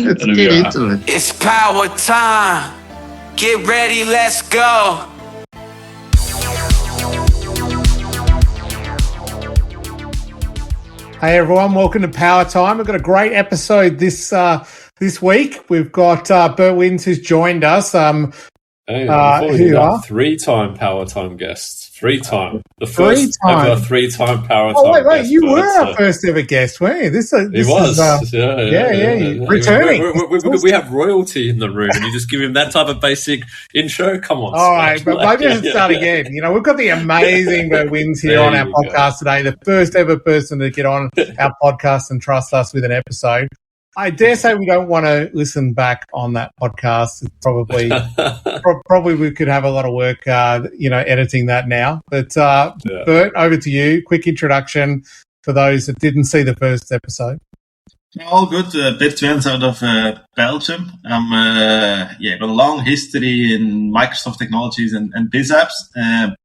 Let's get into it. It's power time. Get ready, let's go. Hey everyone, welcome to Powertime. We've got a great episode this week. We've got Bert Wijns who's joined us. Before we do that, three-time Powertime guest. Three-time. The first ever three-time Powertime guest. Oh, wait, you were our first ever guest, weren't you? He was. Returning. We have royalty in the room, and you just give him that type of basic intro? Come on. All right, but maybe let's start again. You know, we've got the amazing Bert Wijns here on our podcast today, the first ever person to get on our podcast and trust us with an episode. I dare say we don't want to listen back on that podcast. It's probably we could have a lot of work, editing that now. But Bert, over to you. Quick introduction for those that didn't see the first episode. All good. Bert Wijns out of Belgium. I'm got a long history in Microsoft technologies and biz apps,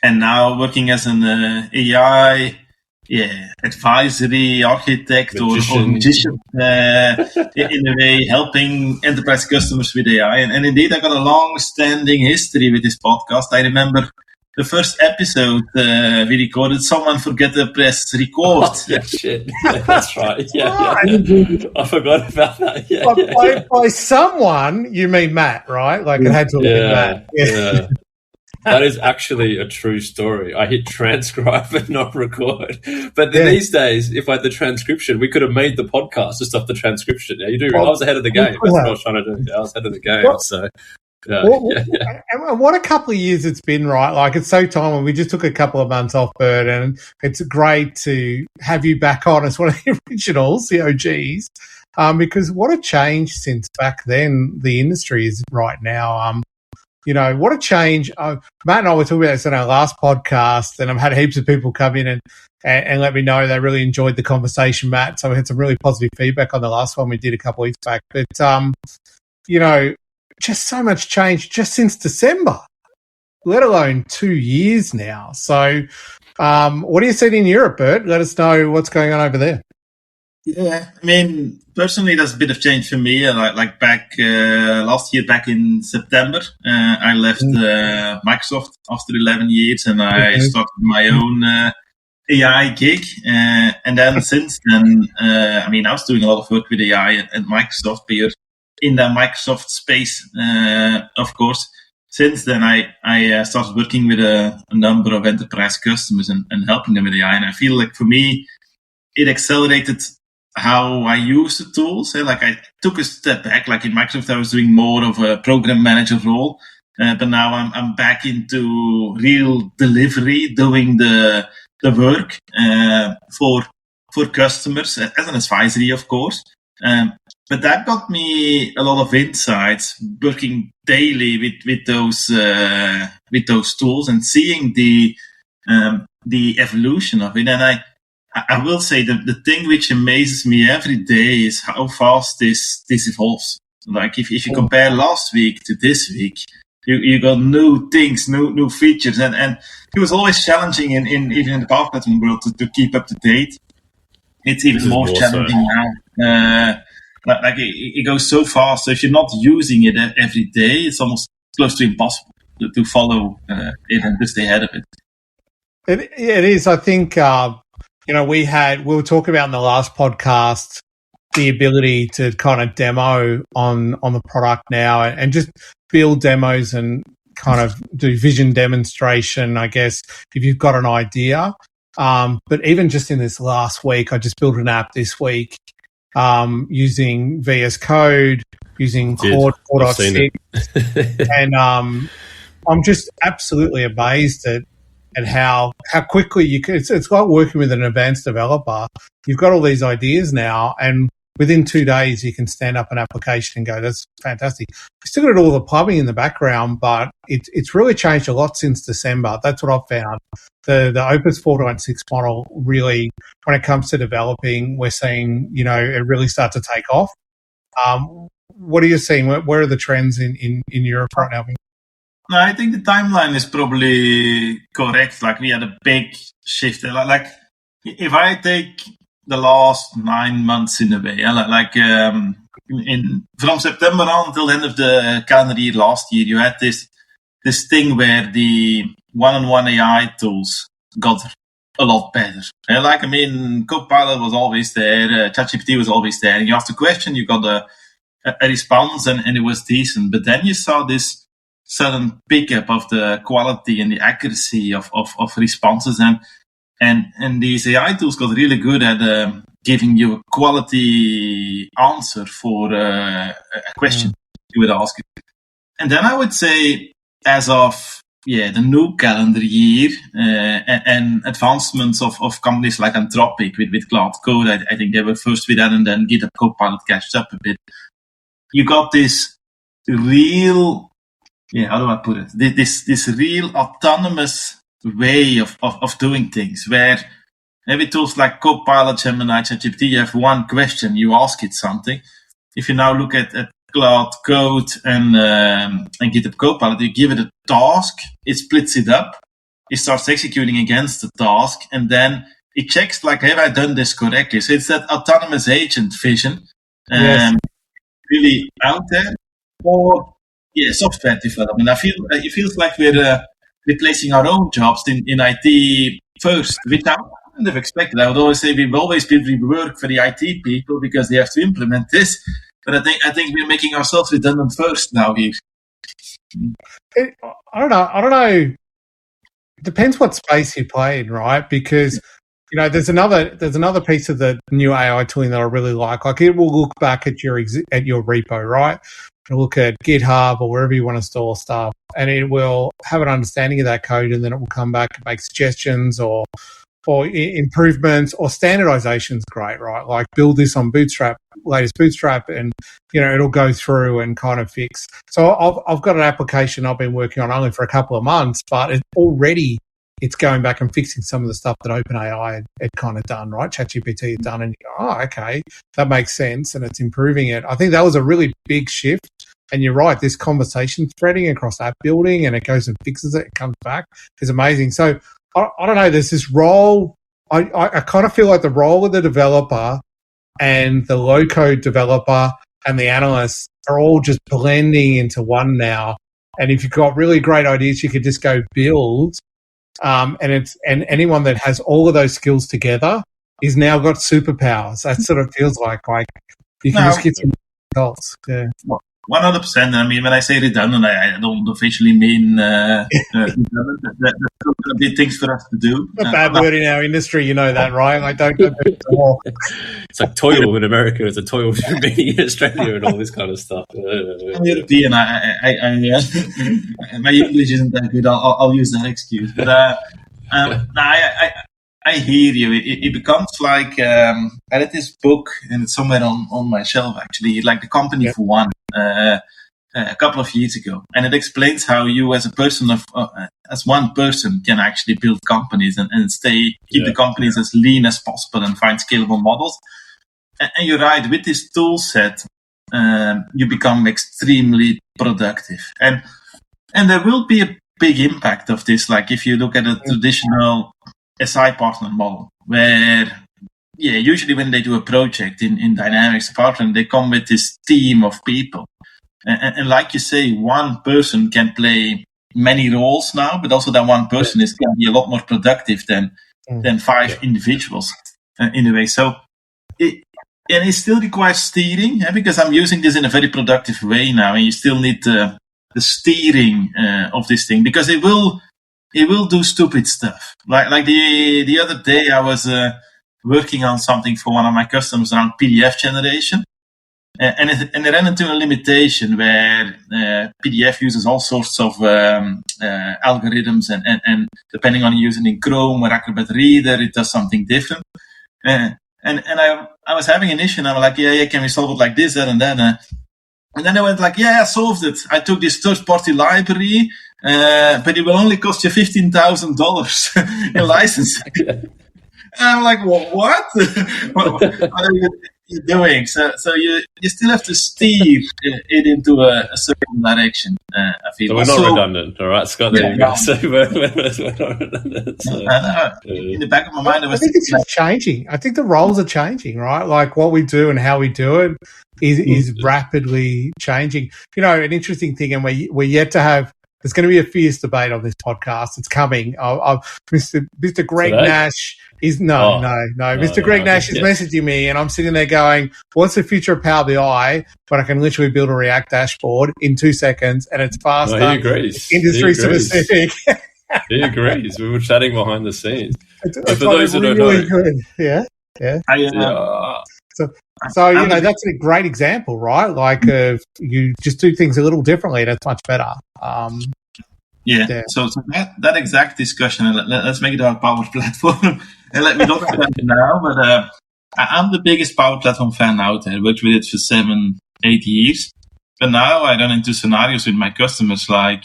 and now working as an AI. Advisory, architect, or magician, in a way, helping enterprise customers with AI. And indeed, I got a long-standing history with this podcast. I remember the first episode we recorded, someone forget to press record. Oh, shit. Yeah, that's right. I forgot about that. By someone, you mean Matt, right? Like it had to be Matt. Yeah. That is actually a true story. I hit transcribe and not record. But these days, if I had the transcription, we could have made the podcast just off the transcription. Yeah, you do. I was ahead of the game. That's what I was trying to do. I was ahead of the game. And what a couple of years it's been, right? Like it's so timely. We just took a couple of months off, Bert, and it's great to have you back on as one of the originals, the OGs, because what a change since back then the industry is right now. What a change. Matt and I were talking about this in our last podcast, and I've had heaps of people come in and let me know they really enjoyed the conversation, Matt. So we had some really positive feedback on the last one we did a couple of weeks back. But, just so much change just since December, let alone 2 years now. So what are you seeing in Europe, Bert? Let us know what's going on over there. Yeah, I mean, personally, that's a bit of change for me. Like back last year, back in September, I left Microsoft after 11 years, and I started my own AI gig. And then since then, I was doing a lot of work with AI at Microsoft, but you're in that Microsoft space, of course. Since then, I started working with a number of enterprise customers and helping them with AI. And I feel like for me, it accelerated how I use the tools. Like I took a step back. Like in Microsoft, I was doing more of a program manager role, but now I'm back into real delivery, doing the work for customers as an advisory, of course. But that got me a lot of insights working daily with those tools and seeing the evolution of it. And I will say the thing which amazes me every day is how fast this evolves. Like if you compare last week to this week, you got new things, new features, and it was always challenging in even in the Power Platform world to keep up to date. It's even more challenging now. Like it goes so fast. So if you're not using it every day, it's almost close to impossible to follow it and to stay ahead of it. It is. I think. We were talking about in the last podcast the ability to kind of demo on the product now and just build demos and kind of do vision demonstration, I guess, if you've got an idea. But even just in this last week, I just built an app this week using VS Code, using Claude 4.6. And I'm just absolutely amazed at how quickly you can. It's like working with an advanced developer. You've got all these ideas now, and within 2 days you can stand up an application and go, that's fantastic. We still got all the plumbing in the background, but it's really changed a lot since December. That's what I've found. The Opus 4.6 model really, when it comes to developing, we're seeing, it really start to take off. What are you seeing? Where are the trends in Europe right now? No, I think the timeline is probably correct. Like we had a big shift. Like if I take the last 9 months in a way, from September on until the end of the calendar year last year, you had this thing where the one-on-one AI tools got a lot better. Copilot was always there, ChatGPT was always there, and you asked a question, you got a response, and it was decent. But then you saw this sudden pickup of the quality and the accuracy of responses, and these AI tools got really good at giving you a quality answer for a question you would ask. And then I would say, as of the new calendar year and advancements of companies like Anthropic with Cloud Code, I think they were first with that, and then GitHub Copilot catched up a bit. You got this real, how do I put it? This real autonomous way of doing things, where every tools like Copilot, Gemini, ChatGPT, you have one question, you ask it something. If you now look at Cloud Code and GitHub Copilot, you give it a task, it splits it up, it starts executing against the task, and then it checks, like, have I done this correctly? So it's that autonomous agent vision really out there. Or software development. It feels like we're replacing our own jobs in IT first, which I wouldn't have expected. I would always say we've always been rework for the IT people because they have to implement this. But I think we're making ourselves redundant first now here. I don't know. It depends what space you play in, right? Because there's another piece of the new AI tooling that I really like. Like, it will look back at your repo, right? It'll look at GitHub or wherever you want to store stuff, and it will have an understanding of that code, and then it will come back and make suggestions or improvements or standardization's great, right? Like, build this on latest Bootstrap, and it'll go through and kind of fix. So I've got an application I've been working on only for a couple of months, but it's going back and fixing some of the stuff that OpenAI had kind of done, right? ChatGPT had done, and you go, oh, okay, that makes sense, and it's improving it. I think that was a really big shift. And you're right, this conversation threading across app building, and it goes and fixes it, it comes back, is amazing. So I don't know, there's this role, I kind of feel like the role of the developer and the low-code developer and the analyst are all just blending into one now. And if you've got really great ideas, you could just go build. And anyone that has all of those skills together is now got superpowers. That sort of feels like you can just get some results. Yeah. 100%. I mean, when I say redundant, I don't officially mean redundant. There's still going to be things for us to do. A bad word in our industry, you know that, right? Like, don't go back to war. It's like toil in America. It's a toil meaning in Australia and all this kind of stuff. I'm European. My English isn't that good. I'll use that excuse. But I hear you. It becomes like I read this book, and it's somewhere on my shelf actually, like The Company for One, a couple of years ago, and it explains how you, as a person as one person, can actually build companies and keep the companies as lean as possible and find scalable models. And you're right, with this tool set, you become extremely productive, and there will be a big impact of this. Like, if you look at a traditional SI partner model, where usually when they do a project in Dynamics partner, they come with this team of people, and like you say, one person can play many roles now, but also that one person can be a lot more productive than 5 individuals in a way. So it still requires steering, because I'm using this in a very productive way now, and you still need the steering of this thing, because it will do stupid stuff. Like the other day, I was working on something for one of my customers around PDF generation, and it ran into a limitation where PDF uses all sorts of algorithms, and depending on using in Chrome or Acrobat Reader, it does something different. And I was having an issue, and I was like, can we solve it like this, that, and then? And then I went like, I solved it. I took this third-party library, but it will only cost you $15,000 in license. And I'm like, what? you're doing. So you still have to steer it into a certain direction. I feel. So we're not redundant, all right, Scott. There you go. So we're not redundant. So, in the back of my mind, I think it's just changing. I think the roles are changing, right? Like what we do and how we do it is rapidly changing. You know, an interesting thing, and we're yet to have. There's going to be a fierce debate on this podcast. It's coming. Mr. Greg Today? Nash is no. Mr. Greg Nash is messaging me, and I'm sitting there going, "What's the future of Power BI?" But I can literally build a React dashboard in 2 seconds, and it's faster. No, he agrees. Industry specific. He agrees. We were chatting behind the scenes. It's for those who don't know, good. Yeah. So you know that's a great example, right? Like you just do things a little differently, and it's much better. So that exact discussion, and let's make it our Power Platform. And we don't have that now, but I'm the biggest Power Platform fan out there. I worked with it for 7-8 years, but now I run into scenarios with my customers like,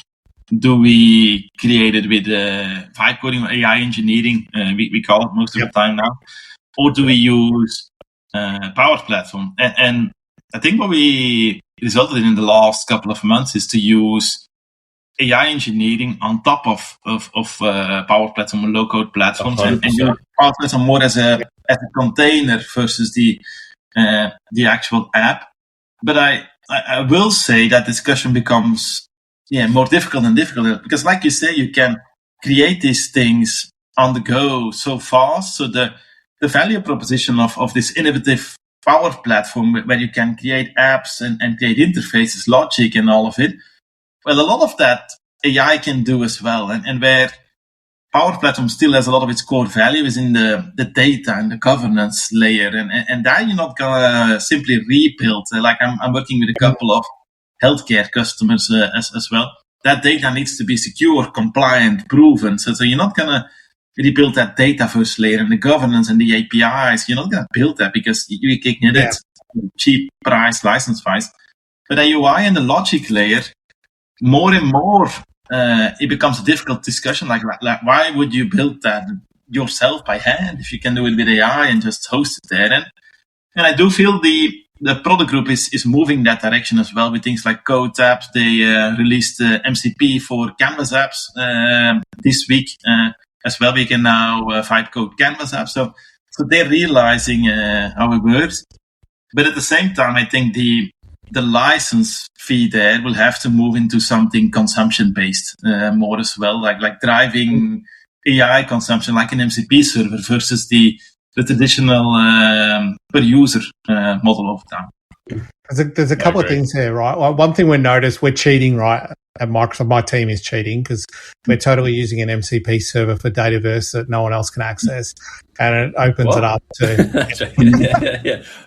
do we create it with vibe coding or AI engineering? We call it most of the time now, or do we use Power Platform? And I think what we resulted in the last couple of months is to use AI engineering on top of Power Platform or low-code platforms, and use Power Platform more as a container versus the actual app. But I will say that discussion becomes more difficult and difficult, because like you say, you can create these things on the go so fast. So the value proposition of this innovative Power Platform, where you can create apps and create interfaces, logic and all of it, well, a lot of that AI can do as well. And where Power Platform still has a lot of its core value is in the data and the governance layer. And that you're not going to simply rebuild. Like I'm working with a couple of healthcare customers as well. That data needs to be secure, compliant, proven. So you're not going to rebuild that data first layer and the governance and the APIs. You're not going to build that because you can get it cheap price, license-wise. But the UI and the logic layer, more and more, it becomes a difficult discussion. Like why would you build that yourself by hand if you can do it with AI and just host it there? And I do feel the product group is moving that direction as well with things like Code Apps. They released MCP for Canvas apps this week as well. We can now vibe code Canvas apps. So they're realizing how it works. But at the same time, I think the license fee there will have to move into something consumption-based more as well, like driving AI consumption like an MCP server versus the traditional per user model of time. There's a couple of things here, right? Well, one thing we noticed, we're cheating, right? At Microsoft, my team is cheating because we're totally using an MCP server for Dataverse that no one else can access, and it opens it up to.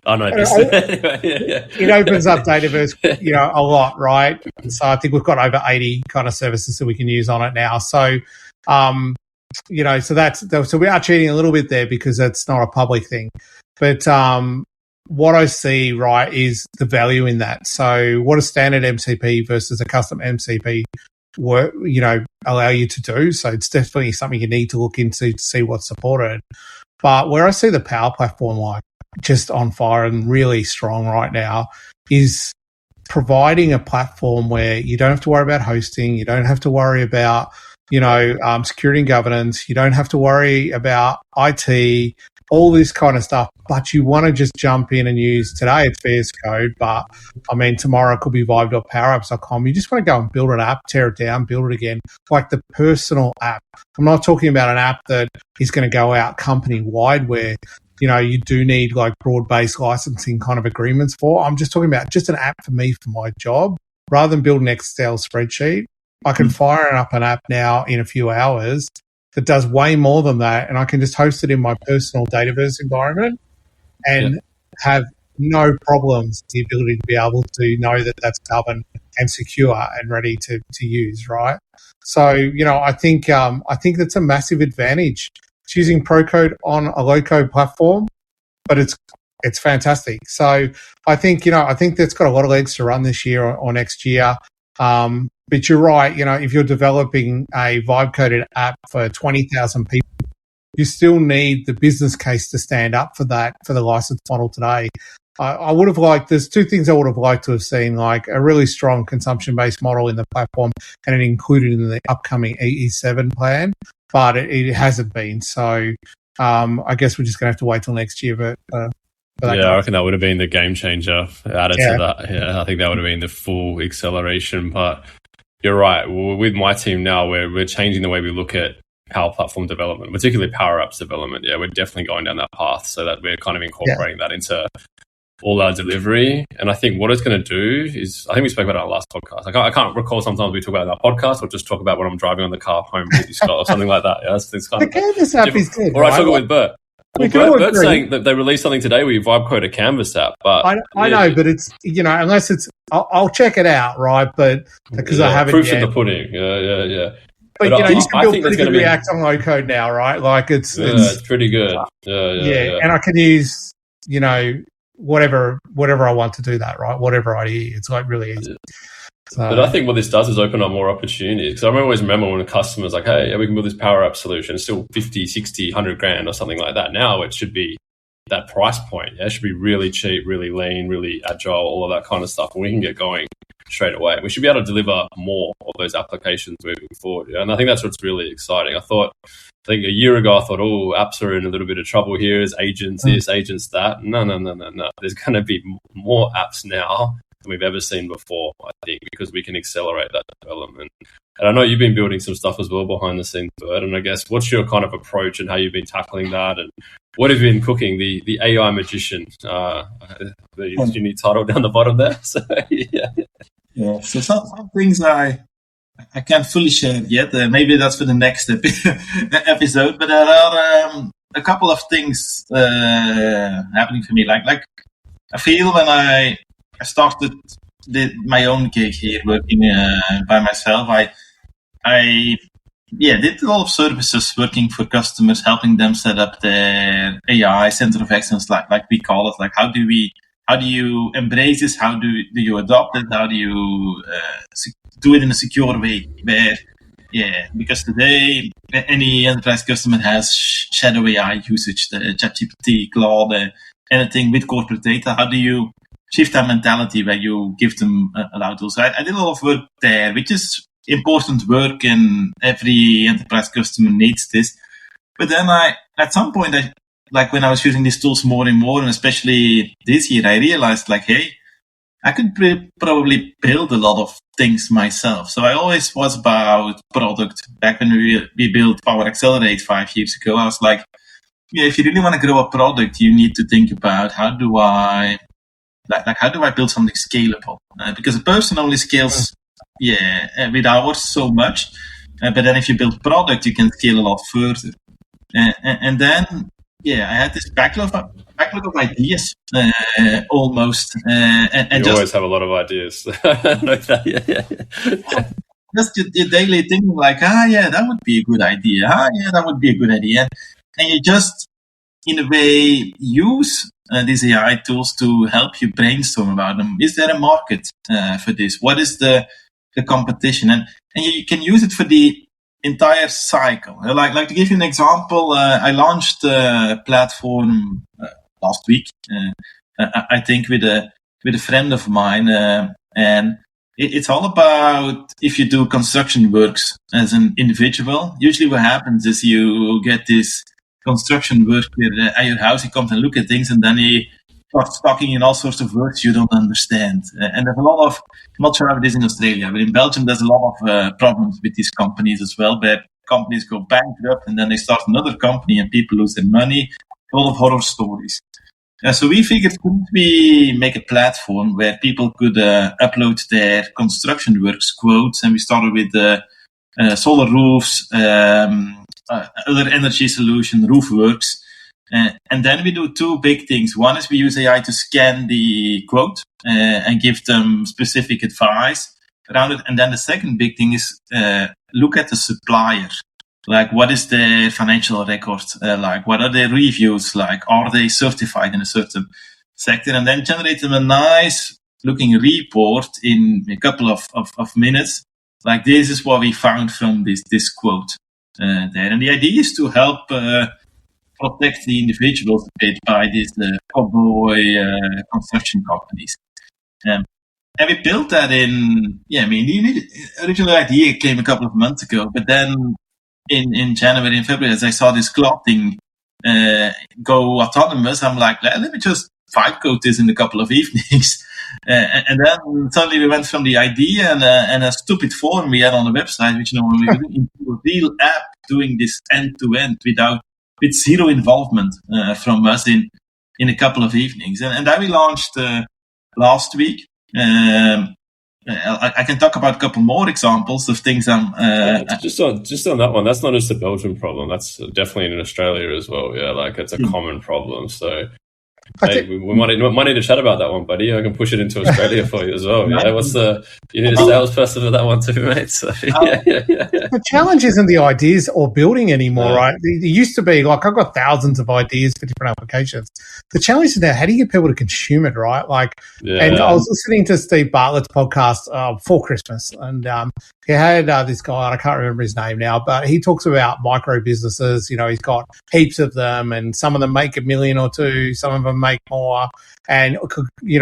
I know this. It opens up Dataverse, a lot, right? So I think we've got over 80 kind of services that we can use on it now. So, so we are cheating a little bit there because it's not a public thing, but what I see, right, is the value in that. So what a standard MCP versus a custom MCP allow you to do. So it's definitely something you need to look into to see what's supported. But where I see the Power Platform like just on fire and really strong right now is providing a platform where you don't have to worry about hosting, you don't have to worry about security and governance, you don't have to worry about IT, all this kind of stuff, but you want to just jump in and use, today it's VS Code, but I mean, tomorrow it could be vibe.powerapps.com. You just want to go and build an app, tear it down, build it again, like the personal app. I'm not talking about an app that is going to go out company-wide where, you do need like broad-based licensing kind of agreements for. I'm just talking about just an app for me, for my job, rather than build an Excel spreadsheet. I can fire up an app now in a few hours that does way more than that, and I can just host it in my personal Dataverse environment and have no problems, the ability to be able to know that that's governed and secure and ready to use, right? So, I think that's a massive advantage. It's using ProCode on a low-code platform, but it's fantastic. So I think that's got a lot of legs to run this year or next year. But you're right, if you're developing a vibe-coded app for 20,000 people, you still need the business case to stand up for that, for the license model today. I would have liked, there's two things I would have liked to have seen, like a really strong consumption-based model in the platform and it included in the upcoming EE7 plan, but it hasn't been. So I guess we're just going to have to wait till next year. But I reckon that would have been the game changer added to that. Yeah, I think that would have been the full acceleration. But you're right. With my team now, we're changing the way we look at Power Platform development, particularly Power Apps development. Yeah, we're definitely going down that path so that we're kind of incorporating that into all our delivery. And I think what it's going to do is, I think we spoke about it on our last podcast. I can't recall, sometimes we talk about it on our podcast or just talk about when I'm driving on the car home with you, Scott, or something like that. Yeah, it's kind the Canvas app is good. Or I talk with Bert. Well, Bert's saying that they released something today where you vibe code a Canvas app. But I know, but it's, unless it's, I'll check it out, right? But because I haven't proof's yet. in the pudding. Yeah. But you can build pretty good React on low code now, right? Like it's pretty good. Yeah. And I can use, whatever I want to do that, right? Whatever idea, it's like really easy. So, but I think what this does is open up more opportunities. Because I always remember when a customer's like, hey, we can build this Power App solution. It's still 50, 60, 100 grand or something like that. Now it should be that price point. Yeah? It should be really cheap, really lean, really agile, all of that kind of stuff. And we can get going straight away. We should be able to deliver more of those applications moving forward. Yeah? And I think that's what's really exciting. I think a year ago, I thought, apps are in a little bit of trouble here. There's agents this, agents that. No. There's going to be more apps now than we've ever seen before, I think, because we can accelerate that development. And I know you've been building some stuff as well behind the scenes, Bert. And I guess, what's your kind of approach and how you've been tackling that? And what have you been cooking? The AI magician, the unique title down the bottom there. So, Yeah. So some things I can't fully share yet. Maybe that's for the next episode. But there are a couple of things happening for me. Like I feel when I started my own gig here, working by myself, I did a lot of services, working for customers, helping them set up their AI center of excellence, like we call it. Like how do you embrace this? How do you adopt it? How do you do it in a secure way? Because today any enterprise customer has shadow AI usage, the ChatGPT, Claude, anything with corporate data. How do you shift that mentality where you give them a lot of tools? So I did a lot of work there, which is important work, and every enterprise customer needs this. But then at some point, like when I was using these tools more and more, and especially this year, I realized hey, I could probably build a lot of things myself. So I always was about product. Back when we built Power Accelerate 5 years ago, I was like, if you really want to grow a product, you need to think about how do I build something scalable? Because a person only scales, with hours so much. But then if you build product, you can scale a lot further. And then, I had this backlog of ideas, almost. And you always have a lot of ideas. Just your daily thinking, that would be a good idea. That would be a good idea. And you just, in a way, use these AI tools to help you brainstorm about them. Is there a market for this? What is the competition? And you can use it for the entire cycle. Like to give you an example, I launched a platform last week, I think with a friend of mine, and it's all about if you do construction works as an individual. Usually what happens is you get this construction worker at your house, he comes and look at things, and then he starts talking in all sorts of words you don't understand. And there's a lot of, I'm not sure how it is in Australia, but in Belgium there's a lot of problems with these companies as well, where companies go bankrupt and then they start another company and people lose their money. A lot of horror stories. So we figured, couldn't we make a platform where people could upload their construction works quotes? And we started with solar roofs, other energy solution, roof works. And then we do two big things. One is we use AI to scan the quote and give them specific advice around it. And then the second big thing is look at the supplier. Like, what is their financial record like? What are their reviews like? Are they certified in a certain sector? And then generate them a nice looking report in a couple of minutes. Like, this is what we found from this quote there. And the idea is to help protect the individuals a bit by these cowboy construction companies. And we built that in, the original idea came a couple of months ago, but then in January and February, as I saw this cloud thing go autonomous, I'm like, let me just vibe code this in a couple of evenings. And then suddenly we went from the idea and a stupid form we had on the website, which normally we do, into a real app doing this end to end with zero involvement from us in a couple of evenings. And that we launched last week. I can talk about a couple more examples of things just on that one. That's not just a Belgian problem. That's definitely in Australia as well. Yeah, like it's a common problem. So hey, we might need to chat about that one, buddy. I can push it into Australia for you as well. Yeah, you need a salesperson for that one too, mate. So, yeah. The challenge isn't the ideas or building anymore, right? It used to be like I've got thousands of ideas for different applications. The challenge is now how do you get people to consume it, right? And I was listening to Steve Bartlett's podcast before Christmas, and he had this guy, and I can't remember his name now, but he talks about micro businesses. He's got heaps of them, and some of them make $1 million or $2 million, some of them make more, and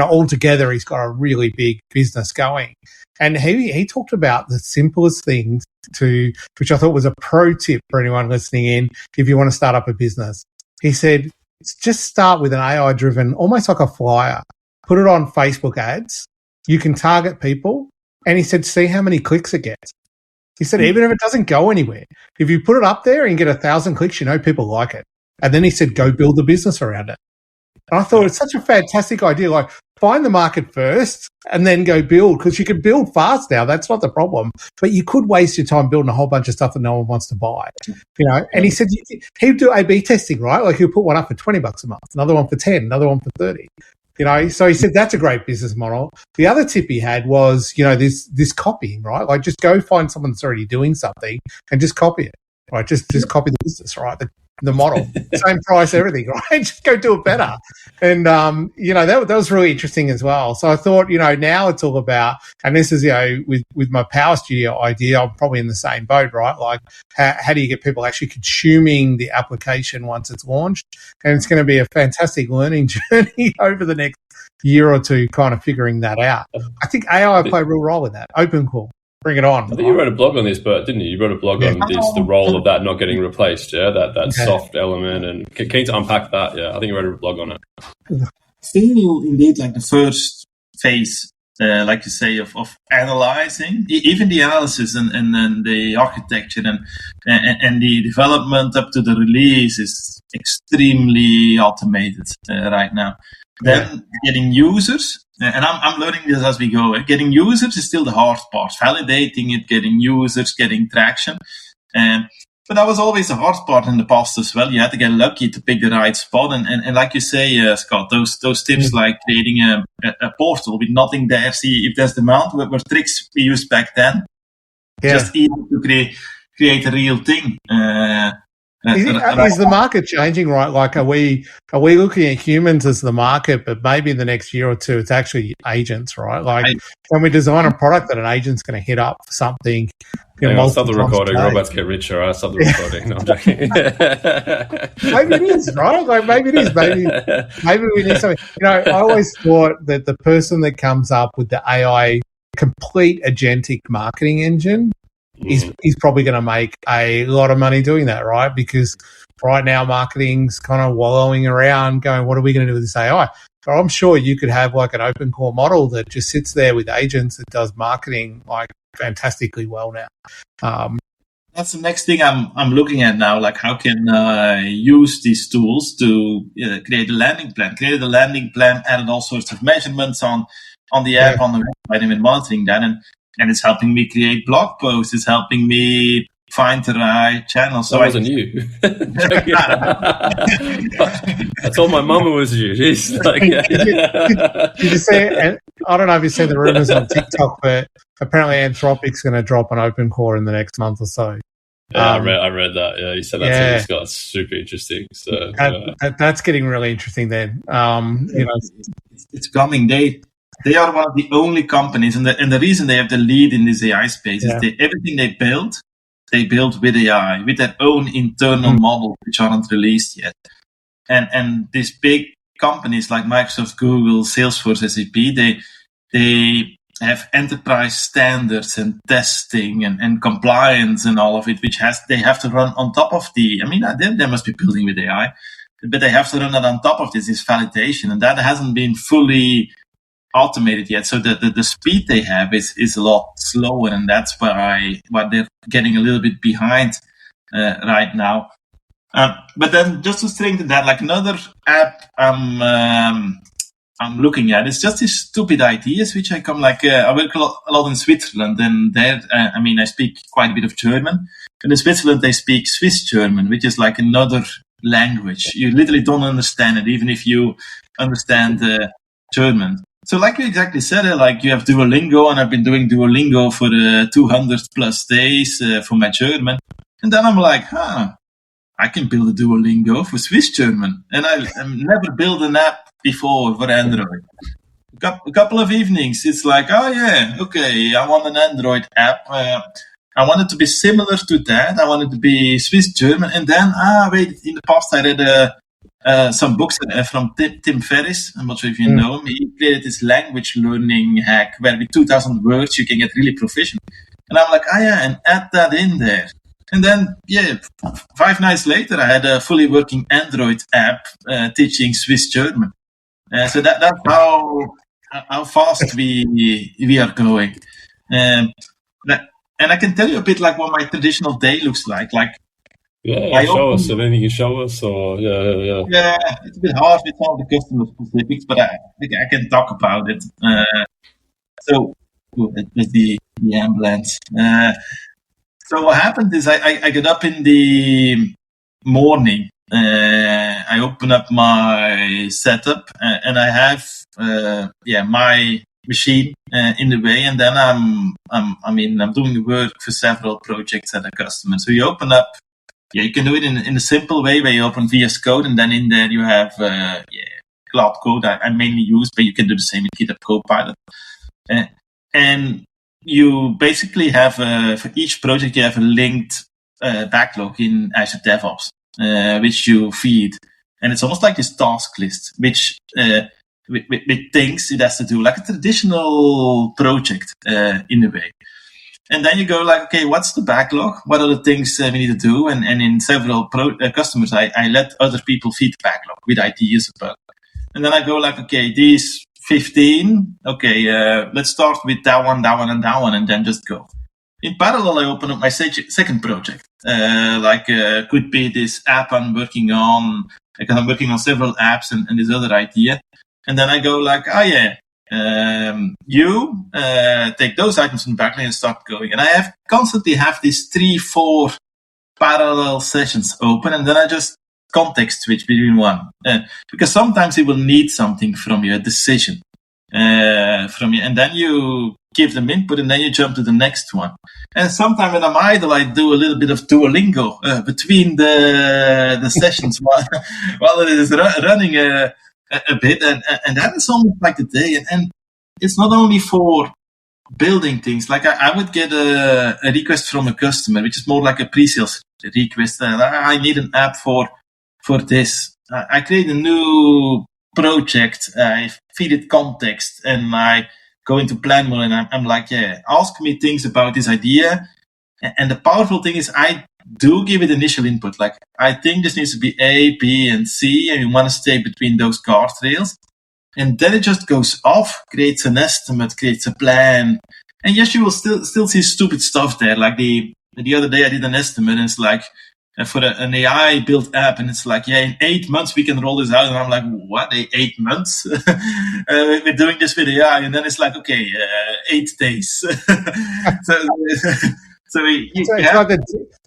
all together he's got a really big business going. And he talked about the simplest things which I thought was a pro tip for anyone listening in if you want to start up a business. He said, just start with an AI driven, almost like a flyer, put it on Facebook ads. You can target people. And he said, see how many clicks it gets. He said, even if it doesn't go anywhere, if you put it up there and get 1,000 clicks, people like it. And then he said, go build a business around it. And I thought it's such a fantastic idea. Like, find the market first and then go build, because you can build fast now. That's not the problem. But you could waste your time building a whole bunch of stuff that no one wants to buy. And he said he'd do A/B testing, right? Like he'll put one up for $20 a month, another one for 10, another one for 30. So he said that's a great business model. The other tip he had was, this copying, right? Like just go find someone that's already doing something and just copy it, right? Just copy the business, right? The model, same price, everything, right? Just go do it better. And, that was really interesting as well. So I thought, now it's all about, and this is, with my Power Studio idea, I'm probably in the same boat, right? Like how do you get people actually consuming the application once it's launched? And it's going to be a fantastic learning journey over the next year or two, kind of figuring that out. I think AI will play a real role in that. Open call. Bring it on. I think you wrote a blog on this, Bert, didn't you? You wrote a blog on the role of that not getting replaced, that soft element. And keen to unpack that, I think you wrote a blog on it. Still, indeed, like the first phase, like you say, of analyzing, even the analysis and then the architecture and the development up to the release is extremely automated right now. Then getting users, and I'm learning this as we go. Getting users is still the hard part. Validating it, getting users, getting traction. But that was always a hard part in the past as well. You had to get lucky to pick the right spot. And like you say, Scott, those tips like creating a portal with nothing there, see if there's demand, were tricks we used back then. Just easy to create a real thing. Is the market changing, right? Like, are we looking at humans as the market, but maybe in the next year or two, it's actually agents, right? Like, can we design a product that an agent's going to hit up for something? I'll stop the recording. We're about to get richer. I'll stop the recording. No, I'm joking. Maybe it is, right? Like, maybe it is. Maybe we need something. I always thought that the person that comes up with the AI complete agentic marketing engine is probably going to make a lot of money doing that, right? Because right now marketing's kind of wallowing around going, what are we going to do with this AI? So I'm sure you could have like an open core model that just sits there with agents that does marketing like fantastically well now. That's the next thing I'm looking at now. Like, how can I use these tools to create a landing plan? Created a landing plan, added all sorts of measurements on the app, on the website, and monitoring that. And it's helping me create blog posts. It's helping me find the right channel. So that wasn't you. I told my mama was you. She's like, Did you say? And I don't know if you see the rumors on TikTok, but apparently Anthropic's going to drop an open core in the next month or so. Yeah, I read that. Yeah, you said that. So it's super interesting. So that's getting really interesting. Then, it's coming. They are one of the only companies, and the reason they have the lead in this AI space is everything they build they built with AI, with their own internal models, which aren't released yet. And these big companies like Microsoft, Google, Salesforce, SAP, they have enterprise standards and testing and compliance and all of it, which they have to run on top of they must be building with AI, but they have to run that on top of this validation, and that hasn't been fully automated yet. So the speed they have is a lot slower, and that's why they're getting a little bit behind right now. But then just to strengthen that, like another app I'm looking at, it's just these stupid ideas which I come I work a lot in Switzerland, and there I speak quite a bit of German, and in Switzerland they speak Swiss German, which is like another language. You literally don't understand it, even if you understand German. So like you exactly said, like you have Duolingo, and I've been doing Duolingo for 200 plus days for my German, and then I'm like, I can build a Duolingo for Swiss German, and I've never built an app before for Android. A couple of evenings, it's like, okay, I want an Android app. I want it to be similar to that. I want it to be Swiss German, and then in the past I read some books from Tim Ferriss. I'm not sure if you know him. He created this language learning hack where with 2,000 words you can get really proficient. And I'm like, and add that in there. And then, 5 nights later, I had a fully working Android app teaching Swiss German. So that's how fast we are going. And I can tell you a bit like what my traditional day looks like. Show us. Anything you show us, or yeah. Yeah, it's a bit hard with all the customer specifics, but I think I can talk about it. That's the ambulance. So what happened is I get up in the morning. I open up my setup, and I have my machine in the way, and then I'm doing work for several projects at a customer. So you open up. You can do it in a simple way where you open VS Code, and then in there you have Cloud Code I mainly use, but you can do the same in GitHub Copilot. And you basically have for each project you have a linked backlog in Azure DevOps, which you feed, and it's almost like this task list, which with things it has to do like a traditional project in a way. And then you go like, okay, what's the backlog? What are the things we need to do? And in several customers, I let other people feed the backlog with ideas about it. And then I go like, okay, these 15, let's start with that one, and then just go. In parallel, I open up my second project. Could be this app I'm working on, because I'm working on several apps and this other idea. And then I go like, you take those items from the backlog and start going. And I constantly have these 3-4 parallel sessions open, and then I just context switch between one. Because sometimes it will need something from you, a decision from you, and then you give them input, and then you jump to the next one. And sometimes when I'm idle, I do a little bit of Duolingo between the sessions while it is running a bit, and that is almost like the day. And it's not only for building things. Like I would get a request from a customer, which is more like a pre-sales request. I need an app for this. I create a new project. I feed it context, and I go into plan mode, and I'm like, ask me things about this idea. And the powerful thing is I do give it initial input. Like, I think this needs to be A, B, and C, and you want to stay between those guardrails. And then it just goes off, creates an estimate, creates a plan. And yes, you will still see stupid stuff there. Like the other day I did an estimate, and it's like for an AI built app, and it's like, in 8 months we can roll this out. And I'm like, what, 8 months? We're doing this with AI. And then it's like, 8 days. So it's like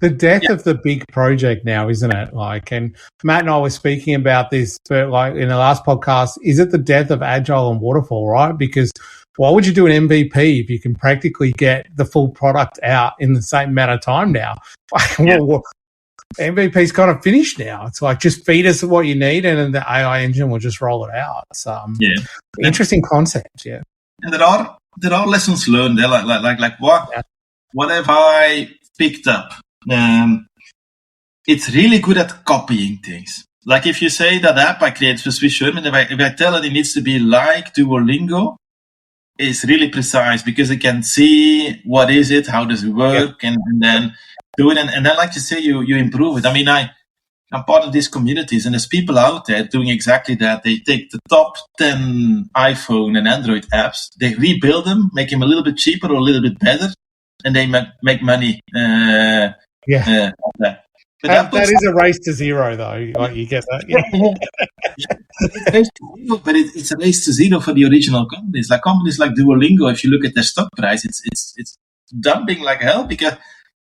the death of the big project now, isn't it? Like, and Matt and I were speaking about this, but like in the last podcast, is it the death of Agile and Waterfall, right? Because why would you do an MVP if you can practically get the full product out in the same amount of time now? MVP's kind of finished now. It's like, just feed us what you need, and then the AI engine will just roll it out. So, interesting concept, yeah. And there are lessons learned there, like what? Yeah. What have I picked up it's really good at copying things. Like if you say that app I created for Swiss German, if I tell it needs to be like Duolingo, it's really precise because it can see what is it, how does it work, and then do it. And then, like you say, you improve it. I mean, I'm part of these communities, and there's people out there doing exactly that. They take the top 10 iPhone and Android apps, they rebuild them, make them a little bit cheaper or a little bit better, and they make money off that. But that is a race to zero, though. Like you get that. But it's a race to zero for the original companies. Like companies like Duolingo, if you look at their stock price, it's dumping like hell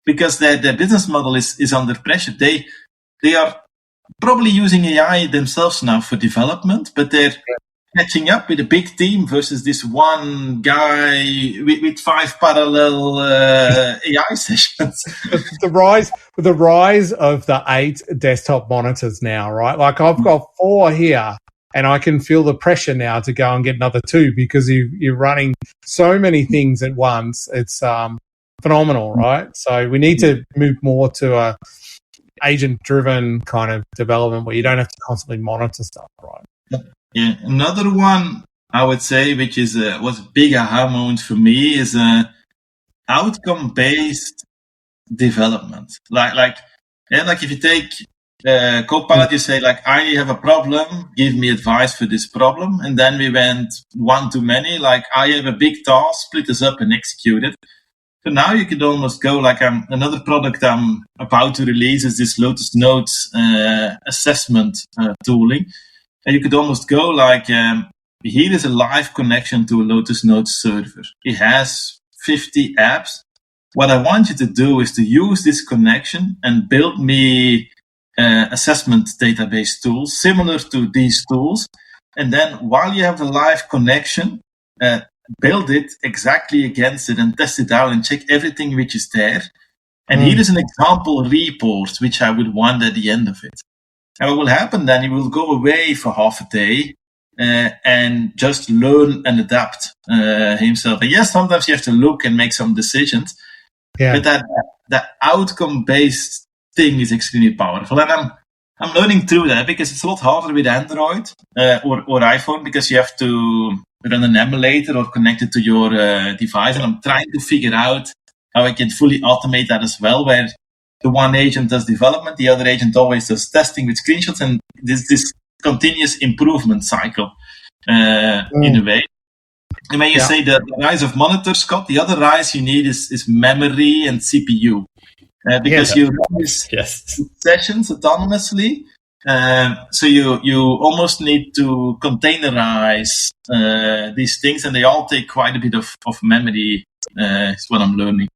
because their business model is under pressure. They are probably using AI themselves now for development, but they're catching up with a big team versus this one guy with 5 parallel AI sessions. The rise of the 8 desktop monitors now, right? Like I've got 4 here, and I can feel the pressure now to go and get another 2 because you're running so many things at once. It's phenomenal, right? So we need to move more to a agent-driven kind of development where you don't have to constantly monitor stuff, right? Yeah, another one I would say, which was a big aha moment for me, is outcome-based development. Like if you take Copilot, you say like, I have a problem, give me advice for this problem, and then we went one to many. Like I have a big task, split this up and execute it. So now you could almost go like another product I'm about to release is this Lotus Notes assessment tooling. And you could almost go like, here is a live connection to a Lotus Notes server. It has 50 apps. What I want you to do is to use this connection and build me assessment database tools similar to these tools. And then while you have the live connection, build it exactly against it and test it out and check everything which is there. And here is an example report which I would want at the end of it. And what will happen then, he will go away for half a day and just learn and adapt himself. And yes, sometimes you have to look and make some decisions. Yeah. But that outcome-based thing is extremely powerful. And I'm learning through that because it's a lot harder with Android or iPhone because you have to run an emulator or connect it to your device. And I'm trying to figure out how I can fully automate that as well, where the one agent does development, the other agent always does testing with screenshots, and this continuous improvement cycle in a way. And when you say the rise of monitors, Scott, the other rise you need is memory and CPU. Because you run these sessions autonomously, so you almost need to containerize these things, and they all take quite a bit of memory, is what I'm learning.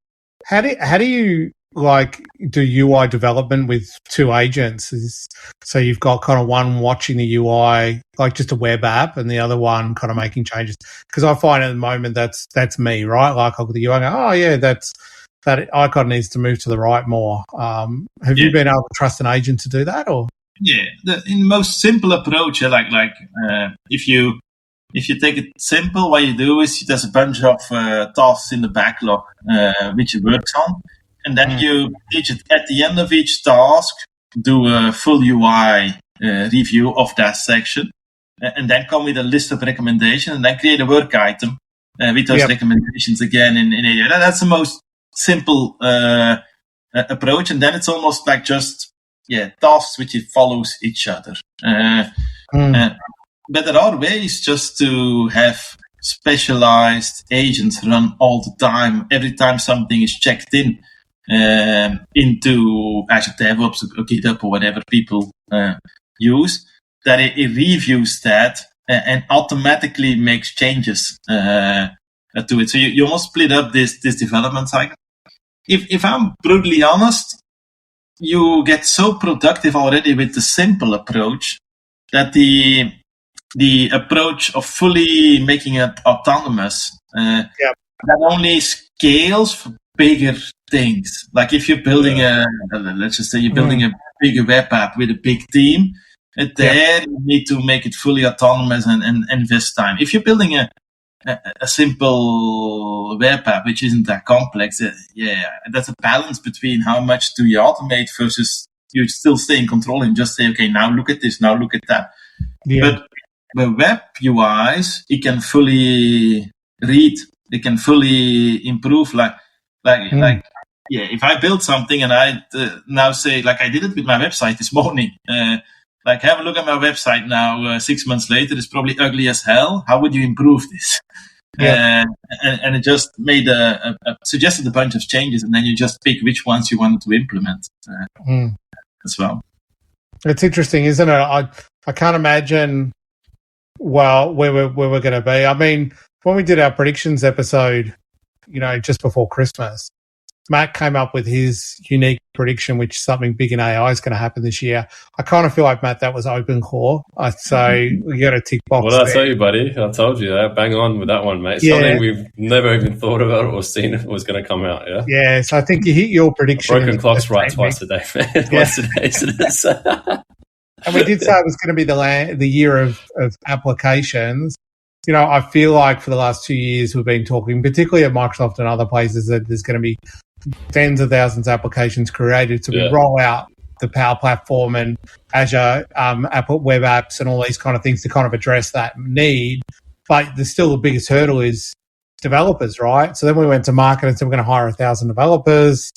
How do you like do UI development with 2 agents? So you've got kind of one watching the UI, like just a web app, and the other one kind of making changes. Because I find at the moment that's me, right? Like I'll look at the UI and go, oh yeah, that icon needs to move to the right more. Have you been able to trust an agent to do that, or? Yeah, in the most simple approach, like if you take it simple, what you do is there's a bunch of tasks in the backlog which it works on. And then you at the end of each task, do a full UI review of that section, and then come with a list of recommendations, and then create a work item with those recommendations again in AI. That's the most simple approach, and then it's almost like just tasks which it follows each other. But there are ways just to have specialized agents run all the time. Every time something is checked into Azure DevOps or GitHub or whatever people use, that it reviews that and automatically makes changes to it. So you almost split up this development cycle. If I'm brutally honest, you get so productive already with the simple approach that the approach of fully making it autonomous that only scales for bigger things. Like if you're building let's just say you're building a bigger web app with a big team, there you need to make it fully autonomous and invest time. If you're building a a simple web app which isn't that complex. That's a balance between how much do you automate versus you still stay in control and just say, okay, now look at this, now look at that. But the web UIs, it can fully read, it can fully improve. If I build something and I now say, like I did it with my website this morning, have a look at my website now, 6 months later, it's probably ugly as hell. How would you improve this? And it just made suggested a bunch of changes, and then you just pick which ones you wanted to implement as well. It's interesting, isn't it? I can't imagine where we're going to be. I mean, when we did our predictions episode, just before Christmas, Matt came up with his unique prediction, which something big in AI is going to happen this year. I kind of feel like, Matt, that was open core. I'd say we got a tick box. What did I tell you, buddy? I told you that. Bang on with that one, mate. Something we've never even thought about or seen it was going to come out, yeah? Yeah, so I think you hit your prediction. Broken clock's right twice a day, man. Twice a day, isn't it? And we did say it was going to be the year of applications. I feel like for the last 2 years we've been talking, particularly at Microsoft and other places, that there's going to be tens of thousands of applications created. So we roll out the Power Platform and Azure Apple web apps and all these kind of things to kind of address that need. But the biggest hurdle is developers, right? So then we went to market and said we're going to hire 1,000 developers,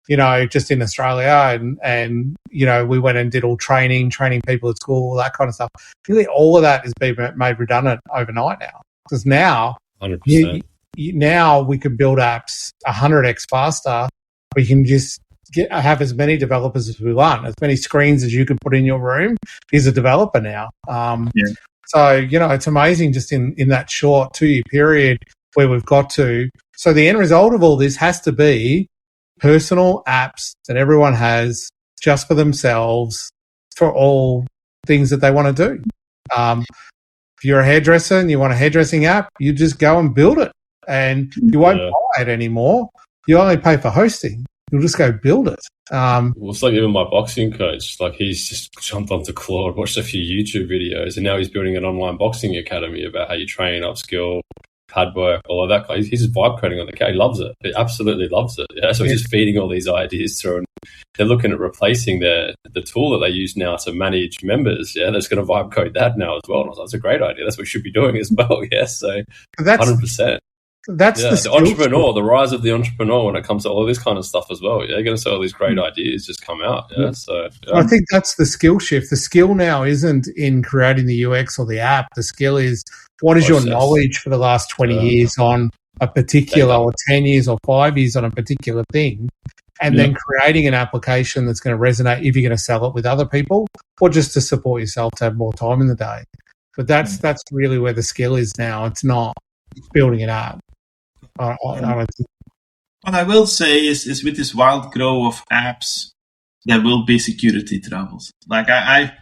just in Australia. And we went and did all training people at school, all that kind of stuff. Really all of that is being made redundant overnight now. Because now, 100%. Now we can build apps 100x faster. We can just have as many developers as we want, as many screens as you can put in your room is a developer now. So, it's amazing just in that short 2-year period where we've got to. So the end result of all this has to be personal apps that everyone has just for themselves for all things that they want to do. If you're a hairdresser and you want a hairdressing app, you just go and build it. And you won't buy it anymore. You only pay for hosting. You'll just go build it. Well, it's like even my boxing coach. Like he's just jumped onto Claude, watched a few YouTube videos, and now he's building an online boxing academy about how you train, upskill, pad work, all of that. He's just vibe coding on the cat. He loves it. He absolutely loves it. Yeah. So he's just feeding all these ideas through, and they're looking at replacing the tool that they use now to manage members. Yeah, that's going to vibe code that now as well. And I was like, that's a great idea. That's what we should be doing as well. Yeah, so 100%. That's the entrepreneur, the rise of the entrepreneur when it comes to all of this kind of stuff as well. Yeah, you're going to see all these great ideas just come out. Yeah, so I think that's the skill shift. The skill now isn't in creating the UX or the app. The skill is what is your knowledge for the last 20 years on a particular, or 10 years or 5 years on a particular thing, and then creating an application that's going to resonate if you're going to sell it with other people or just to support yourself to have more time in the day. But that's really where the skill is now. It's not building an app. What I will say is with this wild growth of apps, there will be security troubles. Like I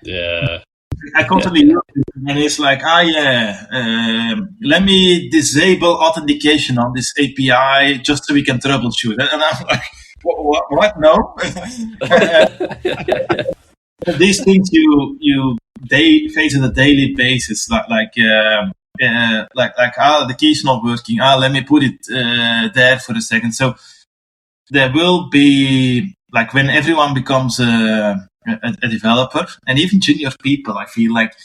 constantly look and it's like, let me disable authentication on this API just so we can troubleshoot. And I'm like, what? No. These things you face on a daily basis, the key's not working. Let me put it there for a second. So there will be, like, when everyone becomes a developer, and even junior people, I feel like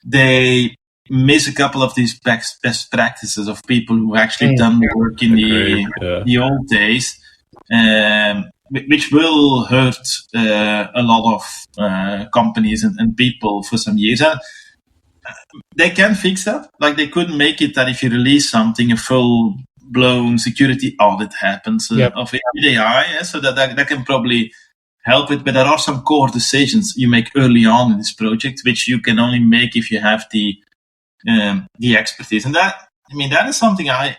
they miss a couple of these best practices of people who actually done the work in the old days, which will hurt a lot of companies and people for some years. They can fix that. Like, they couldn't make it that if you release something, a full-blown security audit happens of AI. So that can probably help it. But there are some core decisions you make early on in this project, which you can only make if you have the expertise. And that is something I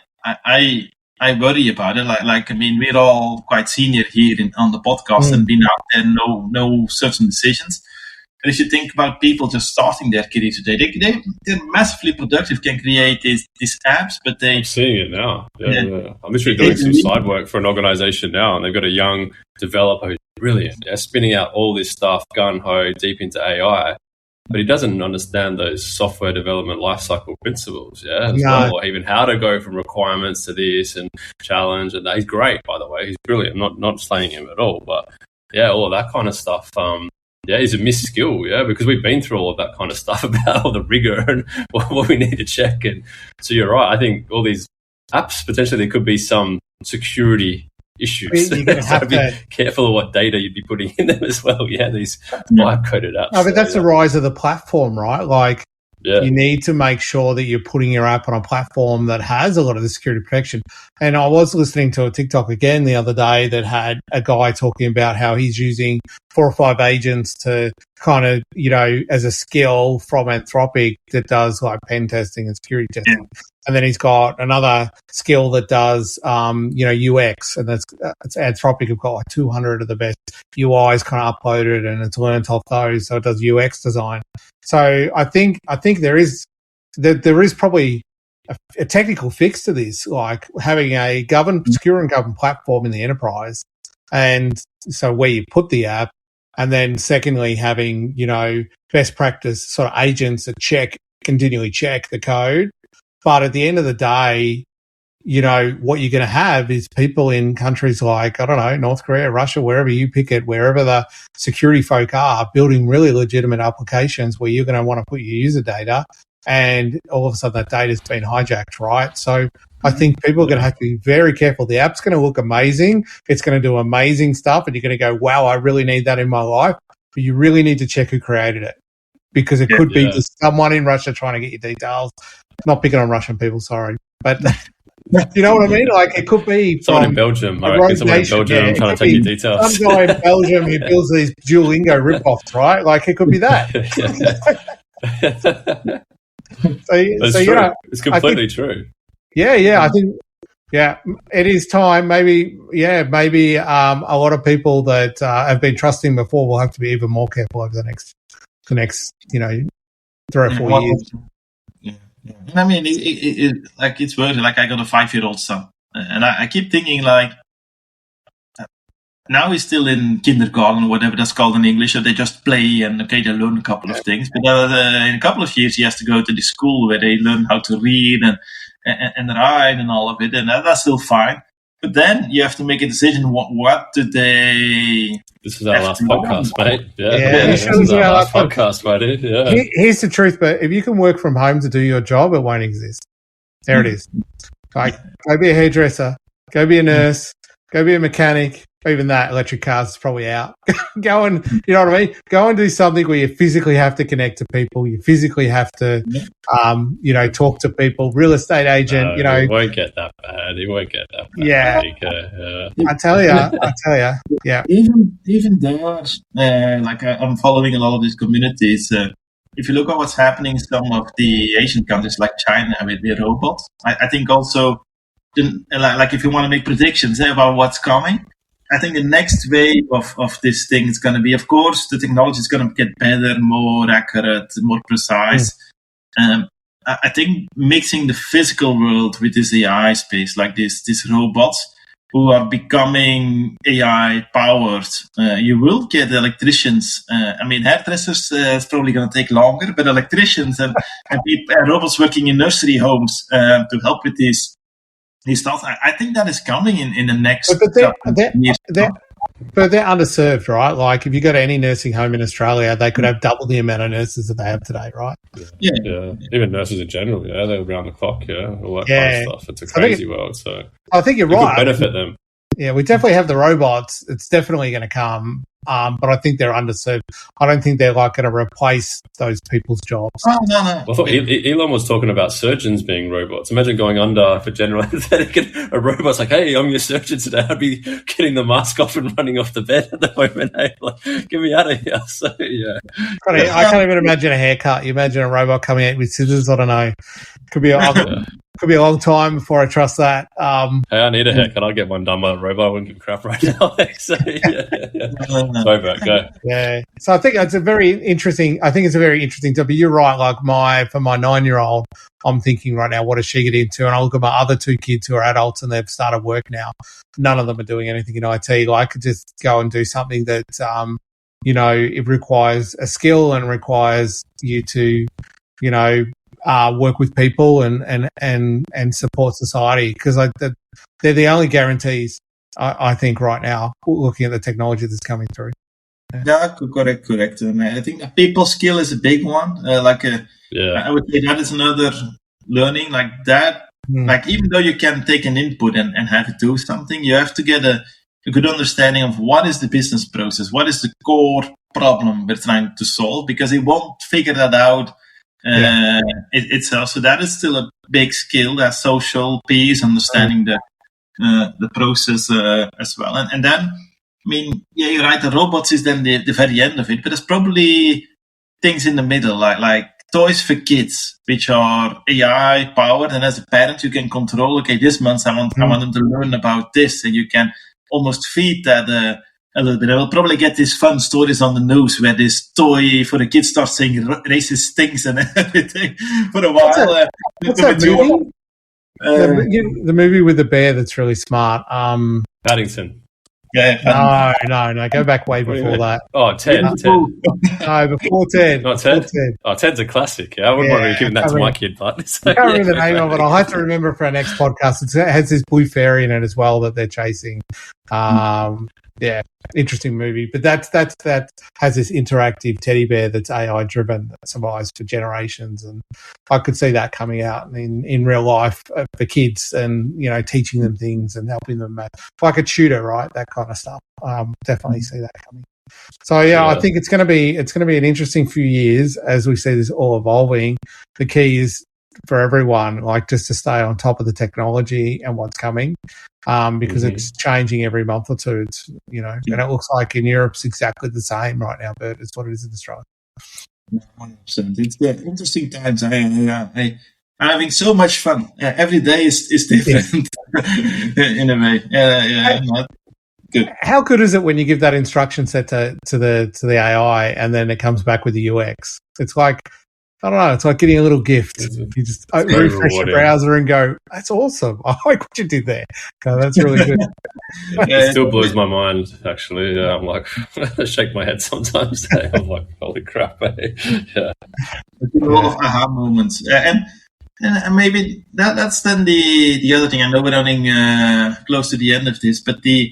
worry about it. We're all quite senior here on the podcast and been out there, no certain decisions. But if you think about people just starting their career today, they're massively productive, can create these apps, but I'm seeing it now. Yeah. I'm literally doing some side work for an organization now, and they've got a young developer who's brilliant, spinning out all this stuff, gung-ho, deep into AI. but he doesn't understand those software development lifecycle principles, well, or even how to go from requirements to this and challenge. And he's great, by the way. He's brilliant. Not slaying him at all, but all of that kind of stuff. Is a missed skill, because we've been through all of that kind of stuff about all the rigor and what we need to check. And so you're right. I think all these apps, potentially there could be some security issues. You're going to have to be careful of what data you'd be putting in them as well. These vibe-coded apps. No, but that's the rise of the platform, right? Like, you need to make sure that you're putting your app on a platform that has a lot of the security protection. And I was listening to a TikTok again the other day that had a guy talking about how he's using 4 or 5 agents to kind of, as a skill from Anthropic that does like pen testing and security testing. Yeah. And then he's got another skill that does, UX, and that's Anthropic have got like 200 of the best UIs kind of uploaded, and it's learned off those, so it does UX design. So I think there is probably a technical fix to this, like having a secure and governed platform in the enterprise, and so where you put the app, and then secondly having best practice sort of agents that continually check the code. But at the end of the day, what you're going to have is people in countries like, I don't know, North Korea, Russia, wherever you pick it, wherever the security folk are, building really legitimate applications where you're going to want to put your user data, and all of a sudden that data's been hijacked, right? So I think people are going to have to be very careful. The app's going to look amazing. It's going to do amazing stuff, and you're going to go, wow, I really need that in my life. But you really need to check who created it, because it could be just someone in Russia trying to get your details. Not picking on Russian people, sorry. But you know what I mean? Like, it could be someone in Belgium. I reckon someone in Belgium trying to take your details. Some guy in Belgium who builds these Duolingo rip-offs, right? Like, it could be that. That's true. It's completely true. Yeah. I think, it is time. Maybe a lot of people that have been trusting before will have to be even more careful over the next 3 or 4 years. I mean, it's worth it. Like, I got a 5-year-old son, and I keep thinking, like, now he's still in kindergarten or whatever that's called in English, so they just play and they learn a couple of things. But in a couple of years, he has to go to the school where they learn how to read and write and all of it, and that's still fine. But then you have to make a decision. What do they? This is our last podcast, mate. This is our last podcast, mate. Yeah. Here's the truth, but if you can work from home to do your job, it won't exist. There it is. Like, go be a hairdresser, go be a nurse, go be a mechanic. Even that, electric cars is probably out. Go and, you know what I mean? Go and do something where you physically have to connect to people. You physically have to, talk to people. Real estate agent, It won't get that bad. It won't get that bad. Yeah. I tell you. Yeah. Even there, I'm following a lot of these communities. If you look at what's happening in some of the Asian countries like China with their robots, I think also, like if you want to make predictions about what's coming, I think the next wave of this thing is going to be, of course, the technology is going to get better, more accurate, more precise. I think mixing the physical world with this AI space, like these robots who are becoming AI powered, you will get electricians. Hairdressers is probably going to take longer, but electricians and robots working in nursery homes to help with these stuff. I think that is coming in the next couple of years. But they're underserved, right? Like, if you go to any nursing home in Australia, they could have double the amount of nurses that they have today, right? Yeah. Even nurses in general, they're around the clock, all that kind of stuff. It's a crazy world. So I think you're right. It could benefit them. Yeah, we definitely have the robots. It's definitely going to come. But I think they're underserved. I don't think they're going to replace those people's jobs. Oh, no. Well, I thought Elon was talking about surgeons being robots. Imagine going under for general anesthetic and a robot's like, hey, I'm your surgeon today. I'd be getting the mask off and running off the bed at the moment. Hey, get me out of here. So, yeah. I can't even imagine a haircut. You imagine a robot coming out with scissors. I don't know. Could be a long time before I trust that. Hey, I need a haircut. I'll get one done by a robot. I wouldn't give crap right now. So, Sorry, Bert, go. Yeah. So I think it's a very interesting topic. You're right. Like for my 9-year-old, I'm thinking right now, what does she get into? And I look at my other 2 kids who are adults and they've started work now. None of them are doing anything in IT. Like, just go and do something that it requires a skill and requires you to, work with people and support society, because they're the only guarantees, I think, right now, looking at the technology that's coming through. Yeah, correct. And I think a people skill is a big one. I would say that is another learning like that. Like, even though you can take an input and have it do something, you have to get a good understanding of what is the business process, what is the core problem we're trying to solve, because it won't figure that out itself. So that is still a big skill, that social piece, understanding the process as well. And then, you're right, the robots is then the very end of it, but there's probably things in the middle, like toys for kids, which are AI powered, and as a parent you can control, okay, this month I want them to learn about this, and you can almost feed that a little bit. I will probably get these fun stories on the news where this toy for the kids starts saying racist things and everything for a while. What's that movie? The movie with the bear that's really smart. Paddington. Yeah. No. Go back way before that. Oh, Ted. No, before Ted. Not Ted? Oh, Ted's a classic. Yeah, I wouldn't want to be giving that to my kid, but I can't remember the name of it. I'll have to remember for our next podcast. It has this blue fairy in it as well that they're chasing. Yeah, interesting movie. But that has this interactive teddy bear that's AI driven, that survives for generations, and I could see that coming out in real life for kids, and teaching them things and helping them like a tutor, right? That kind of stuff. Definitely see that coming. So I think it's going to be an interesting few years as we see this all evolving. The key is for everyone, like, just to stay on top of the technology and what's coming, because it's changing every month or two. It's and it looks like in Europe's exactly the same right now, Bert. It's what it is in Australia. 100%. It's interesting times. I'm having so much fun. Every day is different in a way. Good. How good is it when you give that instruction set to the AI and then it comes back with the UX? It's like, I don't know, it's like getting a little gift. You just refresh your browser and go, that's awesome. I like what you did there. Okay, that's really good. It still blows my mind, actually. Yeah, I'm like, I shake my head sometimes. I'm like, holy crap. Yeah. A lot of aha moments. And maybe that's then the other thing. I know we're running close to the end of this, but the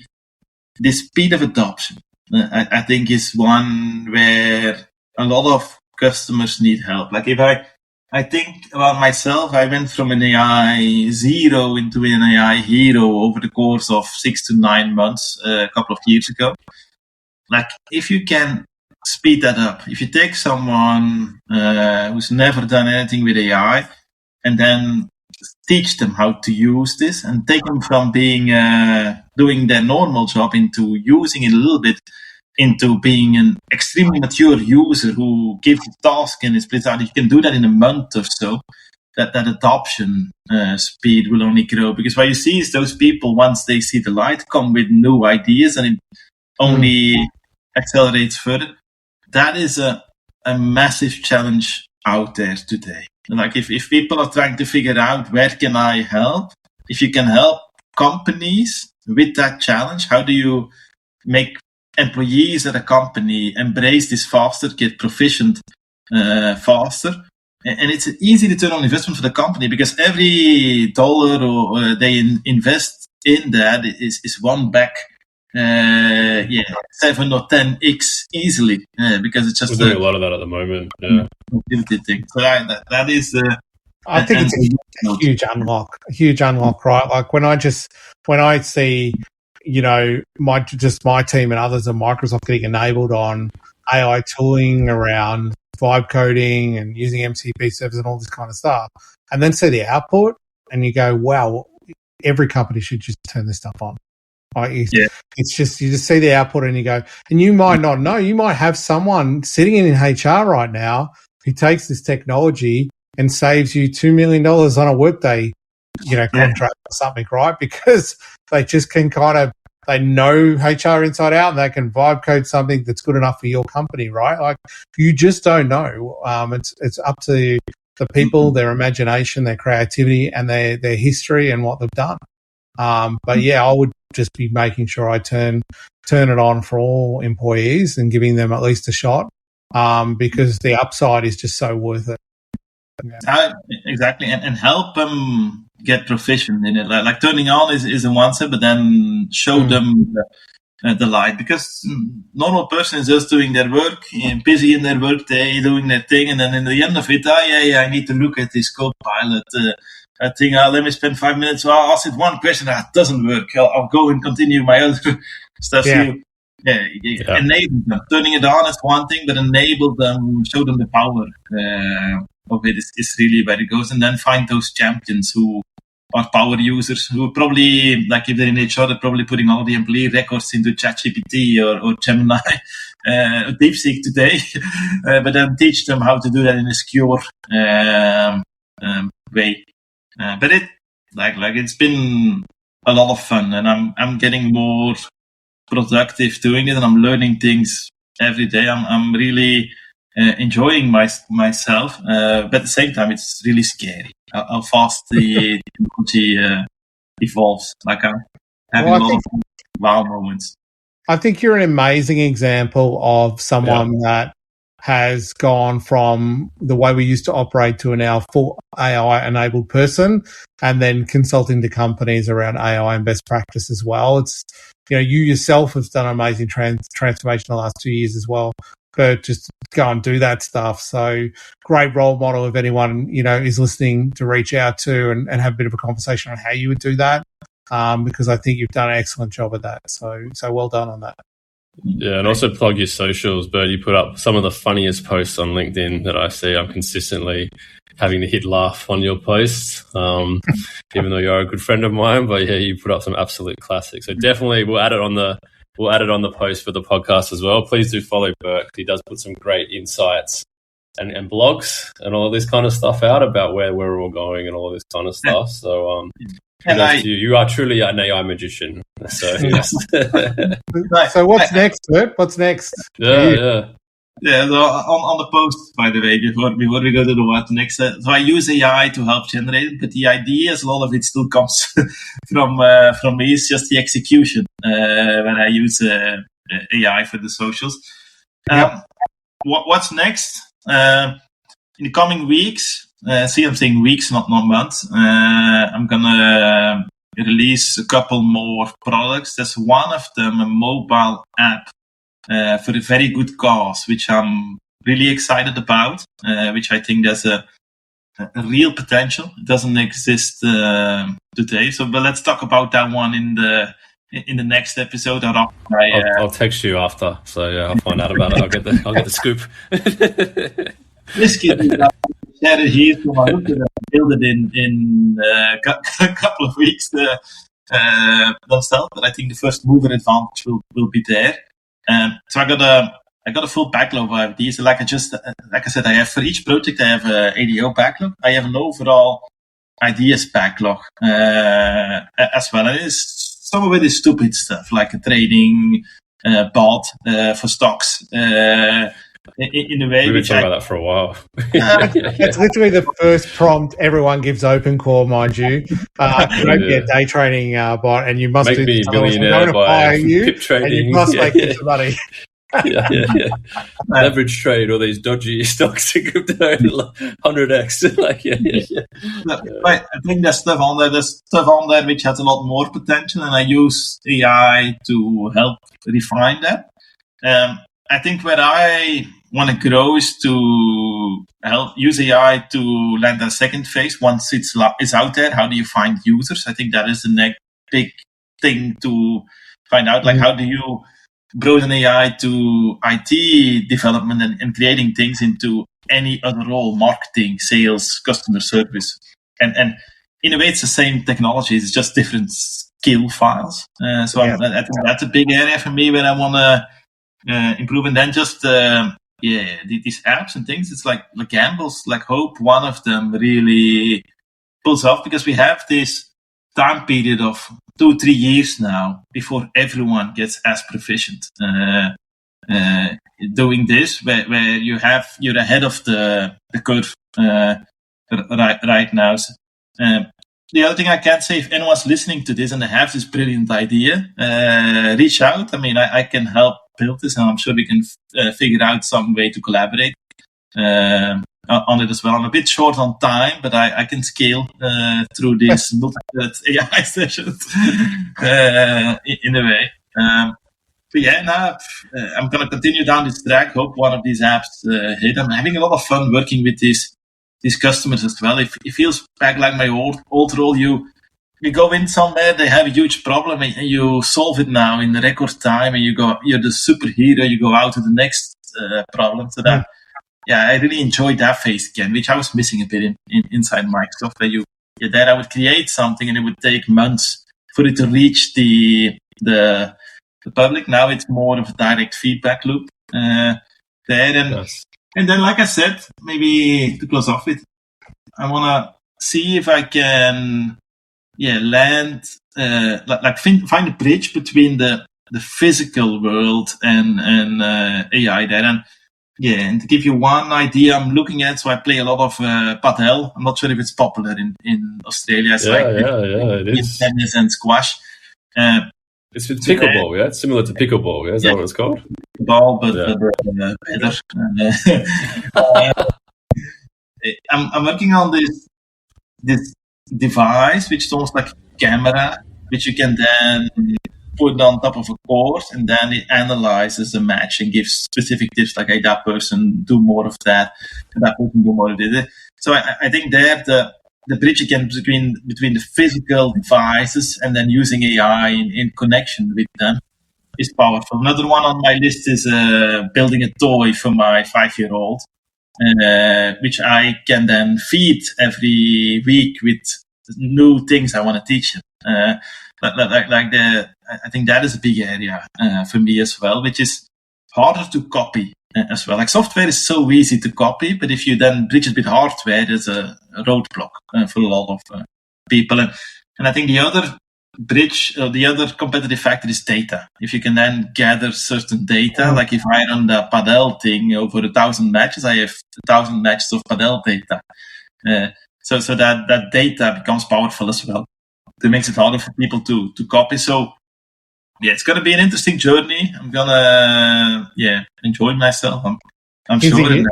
speed of adoption, I think, is one where a lot of customers need help. Like, if I think about myself, I went from an AI zero into an AI hero over the course of 6 to 9 months a couple of years ago. Like, if you can speed that up, if you take someone who's never done anything with AI and then teach them how to use this and take them from being doing their normal job into using it a little bit, into being an extremely mature user who gives a task and is split out. You can do that in a month or so. That adoption speed will only grow, because what you see is those people, once they see the light, come with new ideas, and it only accelerates further. That is a massive challenge out there today. Like, if people are trying to figure out where can I help, if you can help companies with that challenge, how do you make employees at a company embrace this faster, get proficient faster? And it's an easy return on investment for the company, because every dollar or they invest in that is won back 7 or 10x easily, because it's just we're doing a lot of that at the moment. Yeah, thing. So that is. I think it's a huge unlock, right? Like, when I see, my team and others at Microsoft getting enabled on AI tooling around vibe coding and using MCP servers and all this kind of stuff, and then see the output, and you go, wow, every company should just turn this stuff on. It's just, you just see the output and you go, and you might not know, you might have someone sitting in HR right now who takes this technology and saves you $2 million on a workday, contract or something, right? Because they just can they know HR inside out, and they can vibe code something that's good enough for your company, right? Like, you just don't know. It's up to the people, their imagination, their creativity, and their history and what they've done. But yeah, I would just be making sure I turn it on for all employees and giving them at least a shot, because the upside is just so worth it. Yeah. Exactly, and help them get proficient in it. Like turning on is in one step, but then show them the light, because normal person is just doing their work, busy in their work day, doing their thing, and then in the end of it, I need to look at this Copilot. I think let me spend 5 minutes. Well, I'll ask it one question. That doesn't work. I'll go and continue my other stuff. Yeah. Enable them. Turning it on is one thing, but enable them, show them the power of it is really where it goes, and then find those champions who are power users, who probably, like if they're in HR, they're probably putting all the employee records into ChatGPT or Gemini, DeepSeek today, but then teach them how to do that in a secure way. But it's been a lot of fun, and I'm getting more productive doing it, and I'm learning things every day. I'm really enjoying myself, but at the same time, it's really scary how fast the technology evolves. Like I'm having a lot of wow moments. I think you're an amazing example of someone that has gone from the way we used to operate to a now full AI-enabled person, and then consulting to companies around AI and best practice as well. It's, you yourself have done an amazing transformation the last 2 years as well. But just go and do that stuff. So great role model if anyone, is listening to reach out to and have a bit of a conversation on how you would do that. Because I think you've done an excellent job at that. So well done on that. Yeah, and also plug your socials, Bert. You put up some of the funniest posts on LinkedIn that I see. I'm consistently having to hit laugh on your posts, even though you're a good friend of mine. But yeah, you put up some absolute classics. So definitely we'll add it on the post for the podcast as well. Please do follow Bert. He does put some great insights and blogs and all of this kind of stuff out about where we're all going and all of this kind of stuff. So you are truly an AI magician. So yes. So what's next, Bert? What's next? Yeah. So on the post, by the way, before we go to the what next, so I use AI to help generate it, but the ideas, a lot of it still comes from me. It's just the execution when I use AI for the socials. What's next? In the coming weeks, I'm saying weeks, not months. I'm gonna release a couple more products. There's one of them, a mobile app for a very good cause, which I'm really excited about, which I think there's a real potential. It doesn't exist today. But let's talk about that one in the next episode. I'll text you after. So yeah, I'll find out about it. I'll get the scoop. This kid share it here, so I looked at it, build it in a couple of weeks themselves. But I think the first mover advantage will be there. So I got a full backlog of these. Like I said, I have for each project I have an ADO backlog. I have an overall ideas backlog as well. And some of it is stupid stuff, like a trading bot for stocks. In a way, we've been talking about that for a while. It's literally the first prompt everyone gives open core, mind you. Don't be a day trading bot, and you must make do me this. a millionaire by pip trading. And you must make this money. Leverage trade all these dodgy stocks in crypto, 100x. I think there's stuff on there. There's stuff on there which has a lot more potential, and I use AI to help refine that. I think where I want to grow is to help use AI to land a second phase once it's out there. How do you find users? I think that is the next big thing to find out. Like, how do you broaden AI to IT development and creating things into any other role, marketing, sales, customer service. And in a way, it's the same technology. It's just different skill files. I think that's a big area for me where I want to improve. And then just these apps and things. It's like gambles, like Hope. One of them really pulls off because we have this time period of 2-3 years now before everyone gets as proficient doing this, where you're ahead of the curve right now. the other thing I can say, if anyone's listening to this and they have this brilliant idea, reach out. I mean, I can help build this, and I'm sure we can figure out some way to collaborate on it as well. I'm a bit short on time, but I can scale through these multi-thread AI sessions in a way. But yeah, I'm going to continue down this track. Hope one of these apps hit. I'm having a lot of fun working with these customers as well. It feels back like my old role. You go in somewhere, they have a huge problem, and you solve it now in record time, and you're the superhero. You go out to the next problem. So that, I really enjoyed that phase again, which I was missing a bit inside Microsoft, where I would create something and it would take months for it to reach the public. Now it's more of a direct feedback loop there. And then, like I said, maybe to close off with, I want to see if I can, land, find a bridge between the physical world and AI there. And to give you one idea I'm looking at, so I play a lot of padel. I'm not sure if it's popular in Australia. It's it is. Tennis and squash. It's with pickleball, yeah? It's similar to pickleball, yeah? Is that what it's called? Ball, but better. I'm working on this device, which is almost like a camera, which you can then put on top of a course, and then it analyzes a match and gives specific tips like, hey, that person do more of that, and that person do more of this. So I think there the bridge again between the physical devices and then using AI in connection with them is powerful. Another one on my list is building a toy for my 5-year-old, which I can then feed every week with new things I want to teach him. I think that is a big area for me as well, which is harder to copy as well. Like software is so easy to copy, but if you then bridge it with hardware, there's a roadblock for a lot of people. And I think the other bridge, the other competitive factor is data. If you can then gather certain data, like if I run the padel thing over 1,000 matches, I have 1,000 matches of padel data. So that data becomes powerful as well. That makes it harder for people to copy. So it's going to be an interesting journey. I'm going to enjoy myself. I'm sure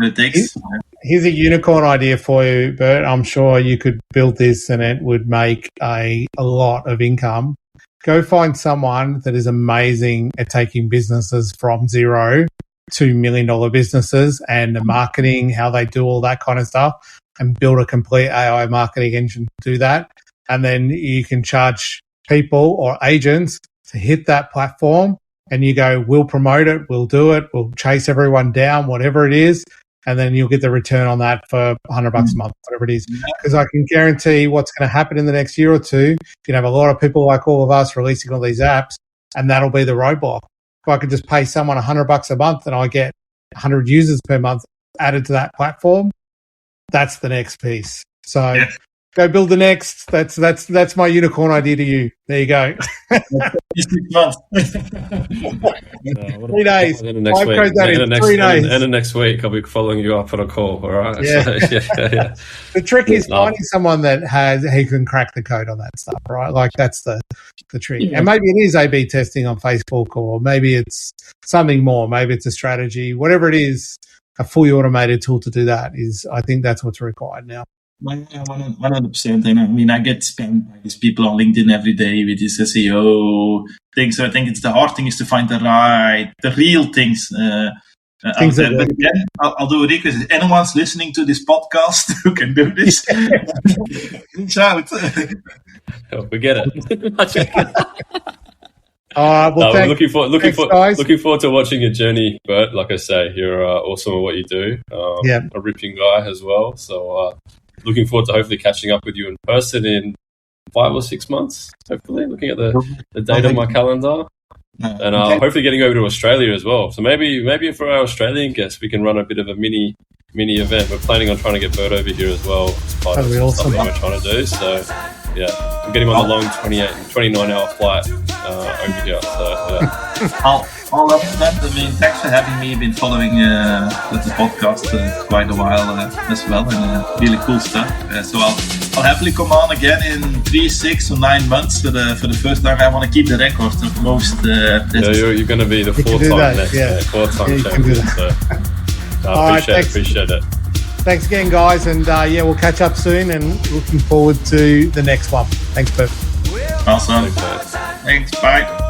it takes. Here's a unicorn idea for you, Bert. I'm sure you could build this and it would make a lot of income. Go find someone that is amazing at taking businesses from zero to $1 million businesses and the marketing, how they do all that kind of stuff, and build a complete AI marketing engine to do that. And then you can charge people or agents to hit that platform, and you go, we'll promote it, we'll do it, we'll chase everyone down, whatever it is, and then you'll get the return on that for $100 a month, whatever it is. Because I can guarantee what's going to happen in the next year or two, you can have a lot of people like all of us releasing all these apps, and that'll be the roadblock. If I could just pay someone $100 a month and I get 100 users per month added to that platform, that's the next piece. So go build the next. That's my unicorn idea to you. There you go. 6 months. 3 days. And next 5 week. codes out in 3 days. And the next week, I'll be following you up on a call. All right. Yeah. So, yeah. The trick is finding someone that he can crack the code on that stuff, right? Like that's the trick. Yeah. And maybe it is A/B testing on Facebook, or maybe it's something more. Maybe it's a strategy. Whatever it is, a fully automated tool to do that is. I think that's what's required now. 100%. And I mean, I get spammed by these people on LinkedIn every day with this SEO thing. So I think it's the hard thing is to find the real things out there. But again, I'll do a request. If anyone's listening to this podcast who can do this, reach out. We get it. Well, looking forward to watching your journey, Bert. Like I say, you're awesome at what you do. A ripping guy as well. So looking forward to hopefully catching up with you in person in 5 or 6 months. Hopefully, looking at the date on my calendar, and hopefully getting over to Australia as well. So maybe for our Australian guests, we can run a bit of a mini event. We're planning on trying to get Bert over here as well. As part of stuff that we're trying to do. So. Yeah, I'm getting on the long 29-hour flight over here. So, I'll love that. I mean, thanks for having me. Been following the podcast quite a while as well, and really cool stuff. So I'll I'll happily come on again in 3, 6 or 9 months for the first time. I want to keep the record of most. You're going to be the 4-time next, 4-time champion. So, I appreciate it. Thanks again, guys, and we'll catch up soon. And looking forward to the next one. Thanks, Bert. Awesome. Thanks. Bye.